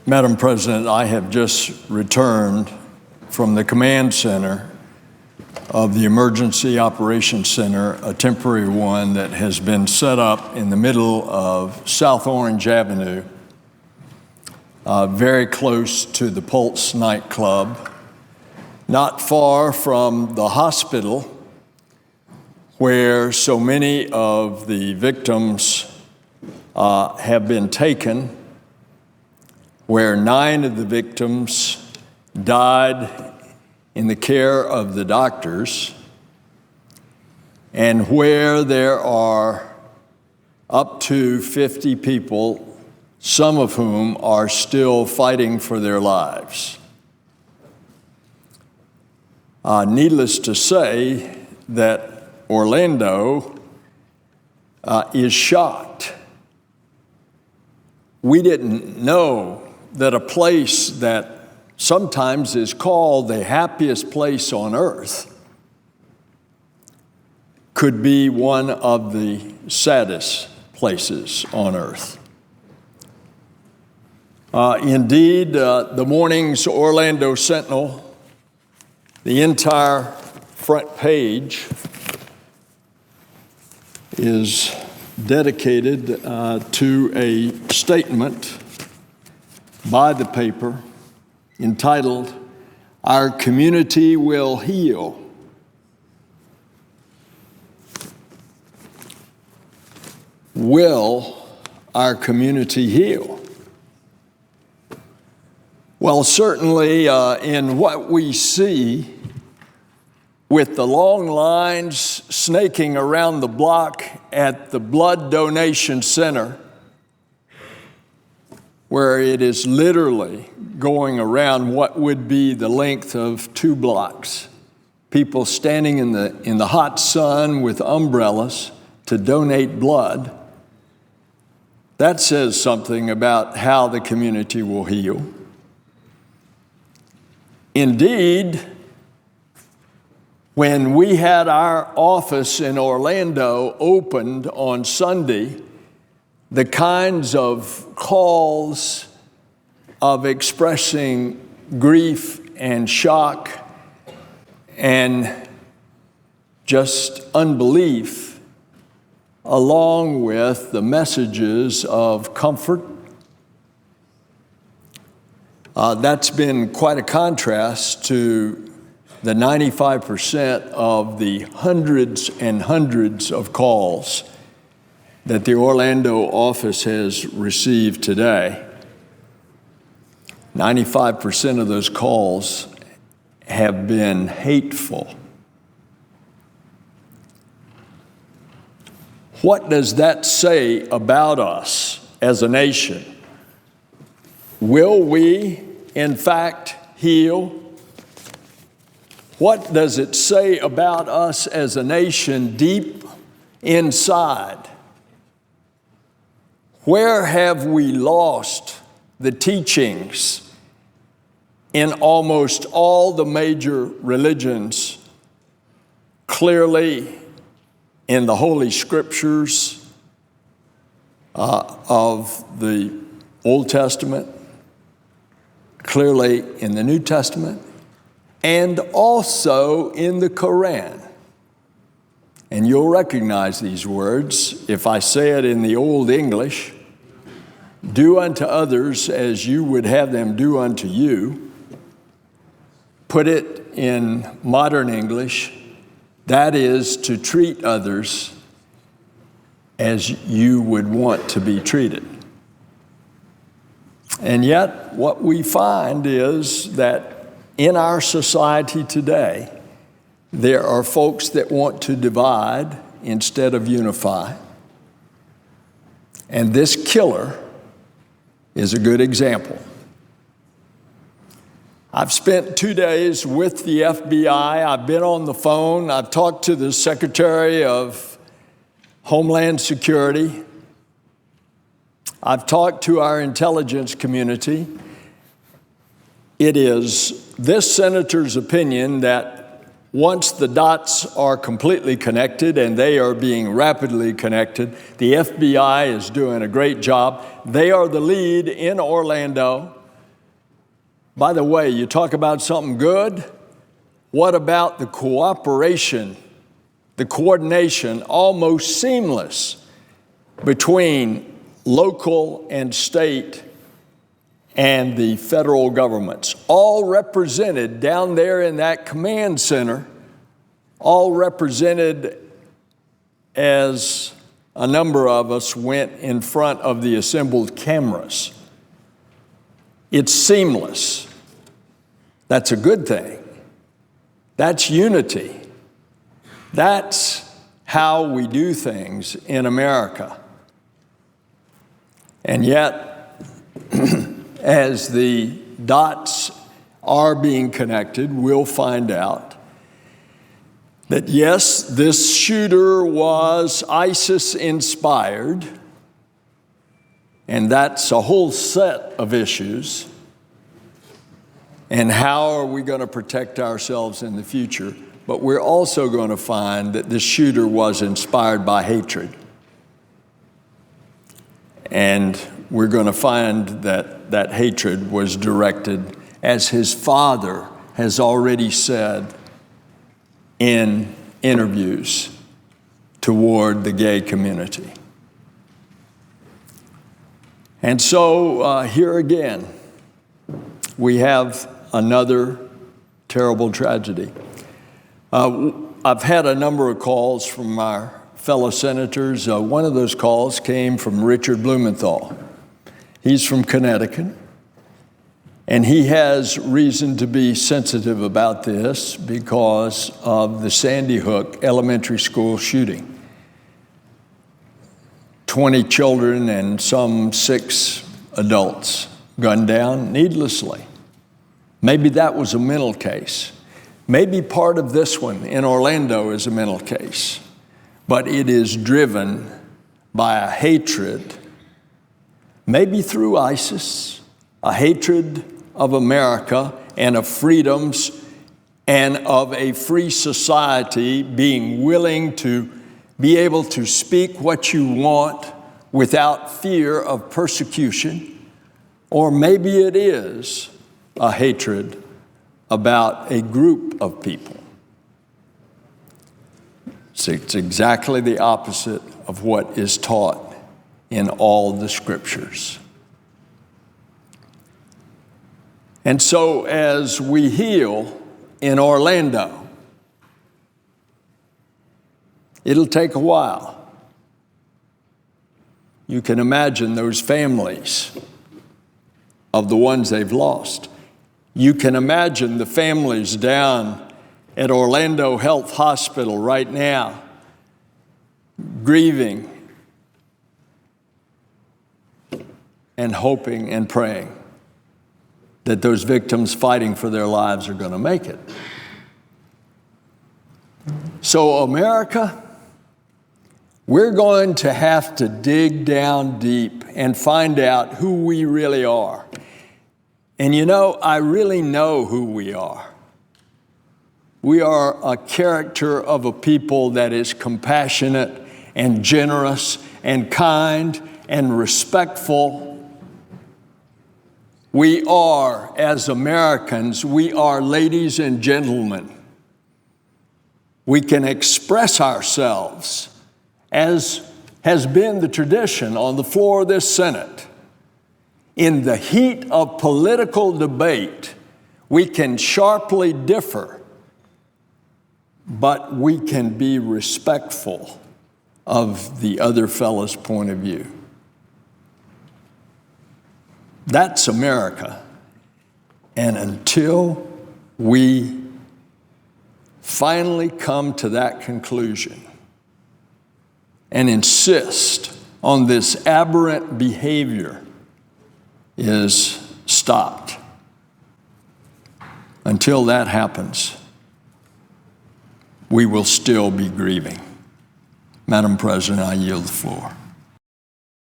Madam President, I have just returned from the command center of the Emergency Operations Center, a temporary one that has been set up in the middle of South Orange Avenue, very close to the Pulse nightclub, not far from the hospital where so many of the victims have been taken, where 9 of the victims died in the care of the doctors, and where there are up to 50 people, some of whom are still fighting for their lives. Needless to say that Orlando is shocked. We didn't know that a place that sometimes is called the happiest place on earth could be one of the saddest places on earth. Indeed, the morning's Orlando Sentinel, the entire front page is dedicated to a statement by the paper entitled, "Our Community Will Heal." Will our community heal? Well, certainly in what we see with the long lines snaking around the block at the blood donation center, where it is literally going around what would be the length of 2 blocks. People standing in the hot sun with umbrellas to donate blood. That says something about how the community will heal. Indeed, when we had our office in Orlando opened on Sunday, the kinds of calls of expressing grief and shock and just unbelief, along with the messages of comfort, that's been quite a contrast to the 95% of the hundreds and hundreds of calls that the Orlando office has received today. 95% of those calls have been hateful. What does that say about us as a nation? Will we, in fact, heal? What does it say about us as a nation deep inside? Where have we lost the teachings in almost all the major religions, clearly in the Holy Scriptures of the Old Testament, clearly in the New Testament, and also in the Quran? And you'll recognize these words if I say it in the Old English: do unto others as you would have them do unto you. Put it in modern English, that is to treat others as you would want to be treated. And yet, what we find is that in our society today, there are folks that want to divide instead of unify. And this killer is a good example. I've spent 2 days with the FBI. I've been on the phone. I've talked to the Secretary of Homeland Security. I've talked to our intelligence community. It is this senator's opinion that once the dots are completely connected, and they are being rapidly connected, the FBI is doing a great job. They are the lead in Orlando. By the way, you talk about something good. What about the cooperation, the coordination, almost seamless between local and state and the federal governments, all represented down there in that command center, all represented as a number of us went in front of the assembled cameras. It's seamless. That's a good thing. That's unity. That's how we do things in America. And yet, as the dots are being connected, we'll find out that yes, this shooter was ISIS-inspired, and that's a whole set of issues. And how are we going to protect ourselves in the future? But we're also going to find that this shooter was inspired by hatred. And we're going to find that that hatred was directed, as his father has already said in interviews, toward the gay community. And so here again, we have another terrible tragedy. I've had a number of calls from our fellow senators. One of those calls came from Richard Blumenthal. He's from Connecticut, and he has reason to be sensitive about this because of the Sandy Hook Elementary School shooting. 20 children and some 6 adults gunned down needlessly. Maybe that was a mental case. Maybe part of this one in Orlando is a mental case, but it is driven by a hatred, maybe through ISIS, a hatred of America and of freedoms and of a free society being willing to be able to speak what you want without fear of persecution. Or maybe it is a hatred about a group of people. So it's exactly the opposite of what is taught in all the scriptures. And so as we heal in Orlando, it'll take a while. You can imagine those families of the ones they've lost. You can imagine the families down at Orlando Health Hospital right now, grieving and hoping and praying that those victims fighting for their lives are going to make it. So America, we're going to have to dig down deep and find out who we really are. And you know, I really know who we are. We are a character of a people that is compassionate and generous and kind and respectful. We are, as Americans, we are ladies and gentlemen. We can express ourselves, as has been the tradition on the floor of this Senate. In the heat of political debate, we can sharply differ, but we can be respectful of the other fellow's point of view. That's America. And until we finally come to that conclusion and insist on this aberrant behavior is stopped, until that happens, we will still be grieving. Madam President, I yield the floor.